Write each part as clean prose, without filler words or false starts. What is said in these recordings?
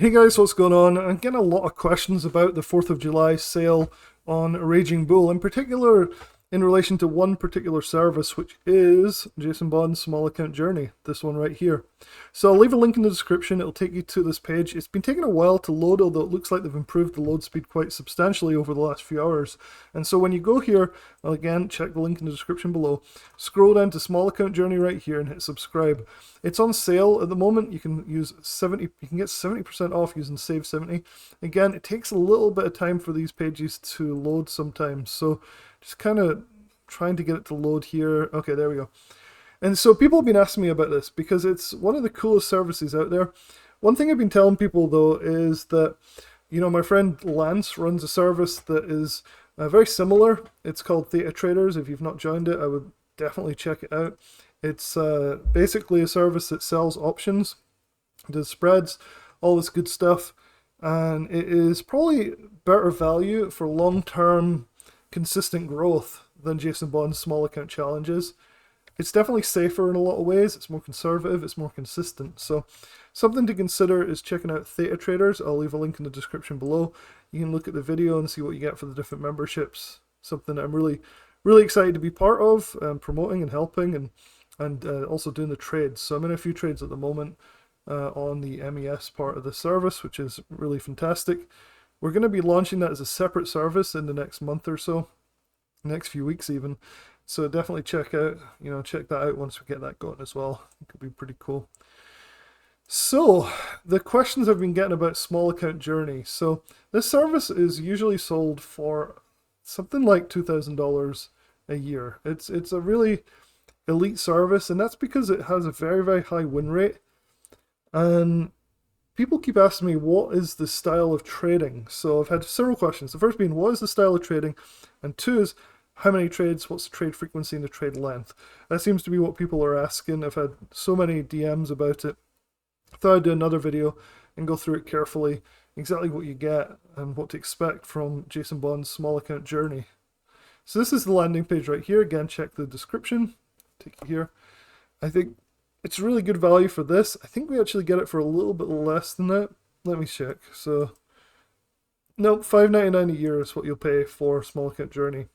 Hey guys, what's going on? I'm getting a lot of questions about the 4th of July sale on Raging Bull, in particular in relation to one particular service, which is Jason Bond's Small Account Journey, this one right here. So I'll leave a link in the description, it'll take you to this page. It's been taking a while to load, although it looks like they've improved the load speed quite substantially over the last few hours. And so when you go here, well, again, check the link in the description below, scroll down to Small Account Journey right here and hit subscribe. It's on sale at the moment. You can use 70, you can get 70% off using Save 70. Again, it takes a little bit of time for these pages to load sometimes, so just kind of trying to get it to load here. Okay, there we go. And so people have been asking me about this because it's one of the coolest services out there. One thing I've been telling people though is that, my friend Lance runs a service that is very similar. It's called Theta Traders. If you've not joined it, I would definitely check it out. It's basically a service that sells options, does spreads, all this good stuff, and it is probably better value for long-term consistent growth than Jason Bond's small account challenges. It's definitely safer in a lot of ways. It's more conservative, it's more consistent. So something to consider is checking out Theta Traders. I'll leave a link in the description below. You can look at the video and see what you get for the different memberships. Something that I'm really, really excited to be part of, promoting and helping, and also doing the trades. So I'm in a few trades at the moment on the MES part of the service, which is really fantastic. We're going to be launching that as a separate service in the next month or so, next few weeks even. So definitely check that out once we get that going as well. It could be pretty cool. So the questions I've been getting about Small Account Journey. So this service is usually sold for something like $2,000 a year. It's a really elite service, and that's because it has a very, very high win rate. And people keep asking me, what is the style of trading? So I've had several questions. The first being, what is the style of trading? And two is, how many trades, what's the trade frequency and the trade length? That seems to be what people are asking. I've had so many DMs about it. I thought I'd do another video and go through it carefully, exactly what you get and what to expect from Jason Bond's Small Account Journey. So this is the landing page right here. Again, check the description. Take you here. I think it's really good value for this. I think we actually get it for a little bit less than that. Let me check. So, nope, $5.99 a year is what you'll pay for Small Account Journey.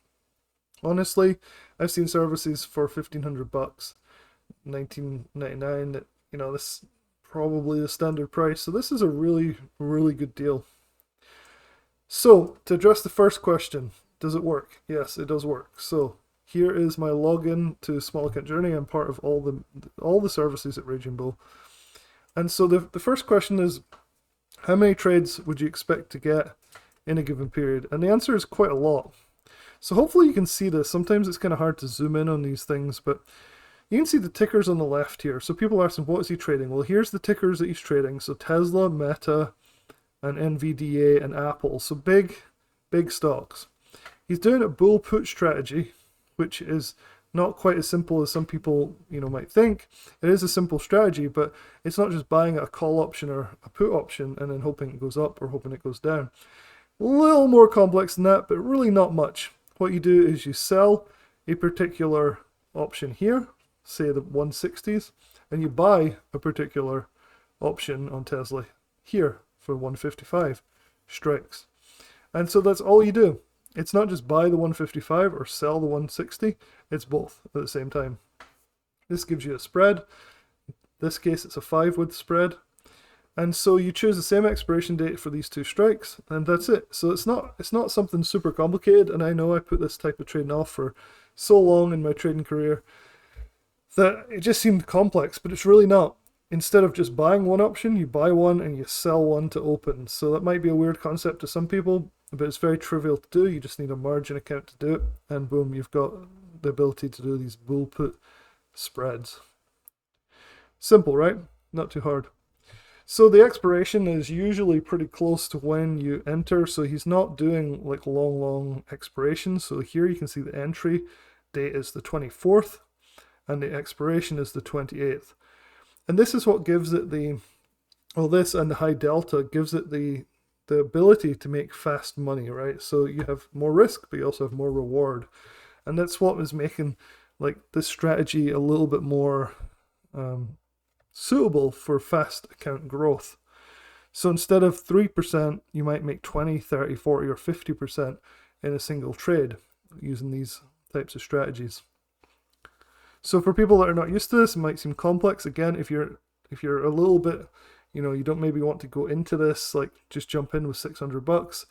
Honestly, I've seen services for $1,500, $19.99. This is probably the standard price. So this is a really, really good deal. So to address the first question, does it work? Yes, it does work. So here is my login to Small Account Journey. I'm part of all the services at Raging Bull. And so the first question is, how many trades would you expect to get in a given period? And the answer is quite a lot. So hopefully you can see this. Sometimes it's kind of hard to zoom in on these things, but you can see the tickers on the left here. So people are asking, what is he trading? Well, here's the tickers that he's trading. So Tesla, Meta, and NVDA, and Apple. So big stocks. He's doing a bull put strategy, which is not quite as simple as some people might think. It is a simple strategy, but it's not just buying a call option or a put option and then hoping it goes up or hoping it goes down. A little more complex than that, but really not much. What you do is you sell a particular option here, say the 160s, and you buy a particular option on Tesla here for 155 strikes. And so that's all you do. It's not just buy the 155 or sell the 160, it's both at the same time. This gives you a spread. In this case, it's a 5-width spread. And so you choose the same expiration date for these two strikes, and that's it. So it's not something super complicated, and I know I put this type of trading off for so long in my trading career that it just seemed complex, but it's really not. Instead of just buying one option, you buy one and you sell one to open. So that might be a weird concept to some people, but it's very trivial to do. You just need a margin account to do it, and boom, you've got the ability to do these bull put spreads. Simple, right? Not too hard. So the expiration is usually pretty close to when you enter, so he's not doing like long expirations. So here you can see the entry date is the 24th and the expiration is the 28th. And this is what gives it this and the high delta gives it the ability to make fast money, right? So you have more risk, but you also have more reward. And that's what was making like this strategy a little bit more suitable for fast account growth. So instead of 3%, you might make 20, 30, 40, or 50% in a single trade using these types of strategies. So for people that are not used to this, it might seem complex. Again, if you're a little bit, you don't maybe want to go into this, like just jump in with $600.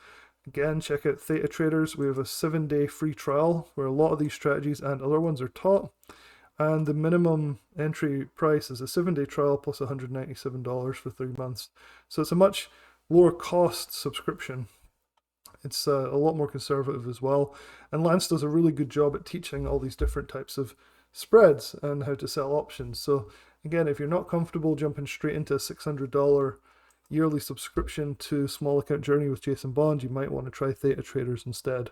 Again, check out Theta Traders. We have a 7-day free trial where a lot of these strategies and other ones are taught. And the minimum entry price is a 7-day trial plus $197 for 3 months. So it's a much lower cost subscription. It's a lot more conservative as well. And Lance does a really good job at teaching all these different types of spreads and how to sell options. So again, if you're not comfortable jumping straight into a $600 yearly subscription to Small Account Journey with Jason Bond, you might want to try Theta Traders instead.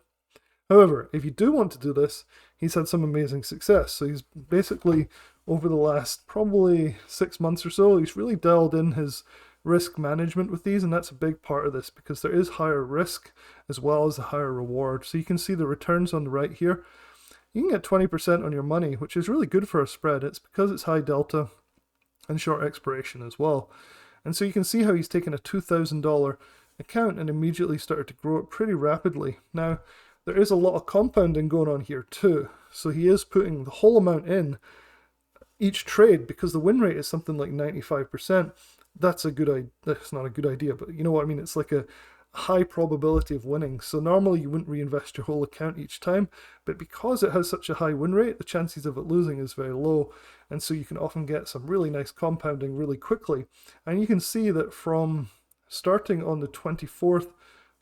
However, if you do want to do this, he's had some amazing success. So he's basically, over the last probably 6 months or so, he's really dialed in his risk management with these, and that's a big part of this because there is higher risk as well as a higher reward. So you can see the returns on the right here. You can get 20% on your money, which is really good for a spread. It's because it's high delta and short expiration as well. And so you can see how he's taken a $2,000 account and immediately started to grow it pretty rapidly. Now, there is a lot of compounding going on here too. So he is putting the whole amount in each trade because the win rate is something like 95%. That's a good idea. That's not a good idea, but you know what I mean? It's like a high probability of winning. So normally you wouldn't reinvest your whole account each time, but because it has such a high win rate, the chances of it losing is very low. And so you can often get some really nice compounding really quickly. And you can see that from starting on the 24th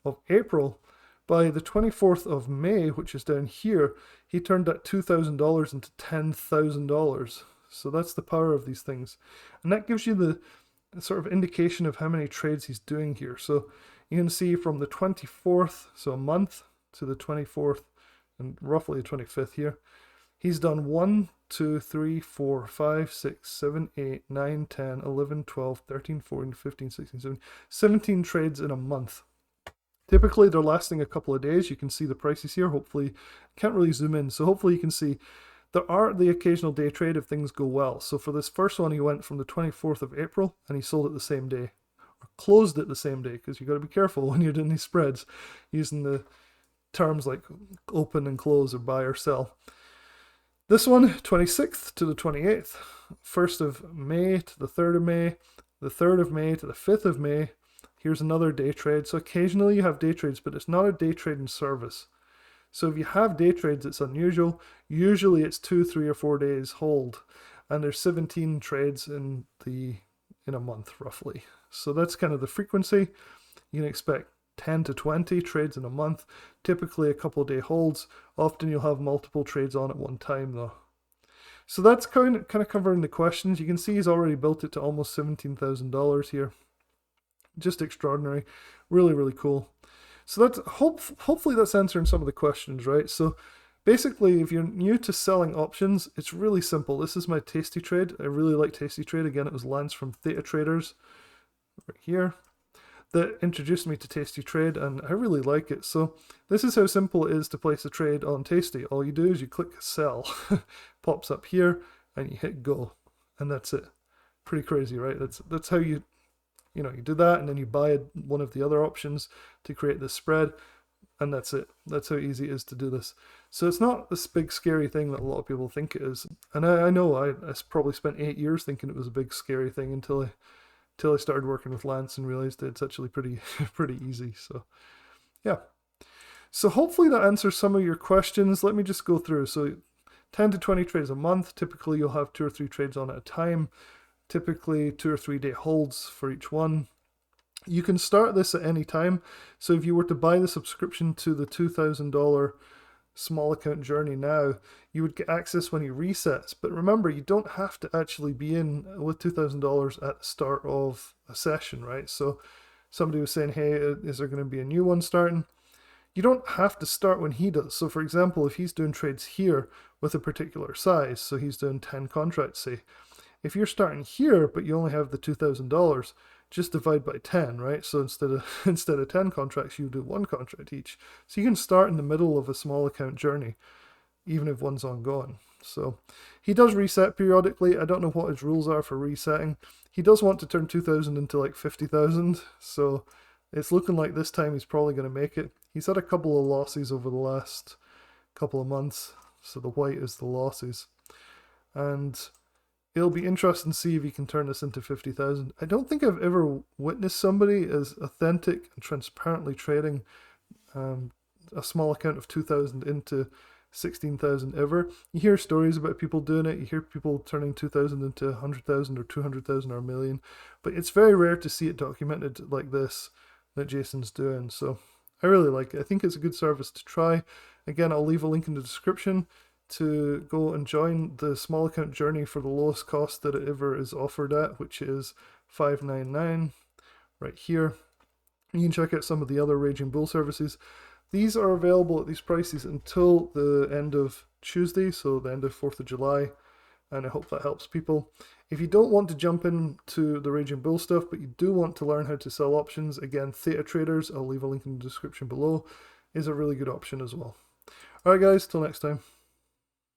of April, by the 24th of May, which is down here, he turned that $2,000 into $10,000. So that's the power of these things. And that gives you the sort of indication of how many trades he's doing here. So you can see from the 24th, so a month, to the 24th, and roughly the 25th here, he's done 1, 2, 3, 4, 5, 6, 7, 8, 9, 10, 11, 12, 13, 14, 15, 16, 17, 17 trades in a month. Typically, they're lasting a couple of days. You can see the prices here. Hopefully, can't really zoom in. So hopefully you can see there are the occasional day trade if things go well. So for this first one, he went from the 24th of April and he sold it the same day. Or closed it the same day, because you've got to be careful when you're doing these spreads using the terms like open and close or buy or sell. This one, 26th to the 28th. 1st of May to the 3rd of May. The 3rd of May to the 5th of May. Here's another day trade. So occasionally you have day trades, but it's not a day trading service. So if you have day trades, it's unusual. Usually it's 2, 3, or 4 days hold. And there's 17 trades in a month, roughly. So that's kind of the frequency. You can expect 10 to 20 trades in a month. Typically a couple of day holds. Often you'll have multiple trades on at one time though. So that's kind of covering the questions. You can see he's already built it to almost $17,000 here. Just extraordinary. Really, really cool. So that's hopefully that's answering some of the questions, right? So basically, if you're new to selling options, it's really simple. This is my Tasty Trade. I really like Tasty Trade. Again, it was Lance from Theta Traders right here that introduced me to Tasty Trade, and I really like it. So this is how simple it is to place a trade on Tasty. All you do is you click sell, pops up here, and you hit go, and that's it. Pretty crazy, right? That's how you do that, and then you buy one of the other options to create this spread, and that's it. That's how easy it is to do this. So it's not this big scary thing that a lot of people think it is. And I know I probably spent 8 years thinking it was a big scary thing until I started working with Lance and realized that it's actually pretty easy. So yeah. So hopefully that answers some of your questions. Let me just go through. So 10 to 20 trades a month. Typically you'll have 2 or 3 trades on at a time. Typically 2 or 3 day holds for each one. You can start this at any time. So if you were to buy the subscription to the $2,000 Small Account Journey now, you would get access when he resets. But remember, you don't have to actually be in with $2,000 at the start of a session, right? So somebody was saying, hey, is there going to be a new one starting? You don't have to start when he does. So for example, if he's doing trades here with a particular size, so he's doing 10 contracts, say, if you're starting here, but you only have the $2,000, just divide by 10, right? So instead of 10 contracts, you do 1 contract each. So you can start in the middle of a small account journey, even if one's ongoing. So he does reset periodically. I don't know what his rules are for resetting. He does want to turn 2,000 into like 50,000, so it's looking like this time he's probably going to make it. He's had a couple of losses over the last couple of months, so the white is the losses. And it'll be interesting to see if he can turn this into 50,000. I don't think I've ever witnessed somebody as authentic and transparently trading a small account of 2,000 into 16,000 ever. You hear stories about people doing it. You hear people turning 2,000 into 100,000 or 200,000 or a million, but it's very rare to see it documented like this that Jason's doing. So I really like it. I think it's a good service to try. Again, I'll leave a link in the description to go and join the small account journey for the lowest cost that it ever is offered at, which is $5.99 right here. You can check out some of the other Raging Bull services. These are available at these prices until the end of Tuesday, so the end of 4th of July, and I hope that helps people. If you don't want to jump into the Raging Bull stuff, but you do want to learn how to sell options, again, Theta Traders, I'll leave a link in the description below, is a really good option as well. Alright guys, till next time.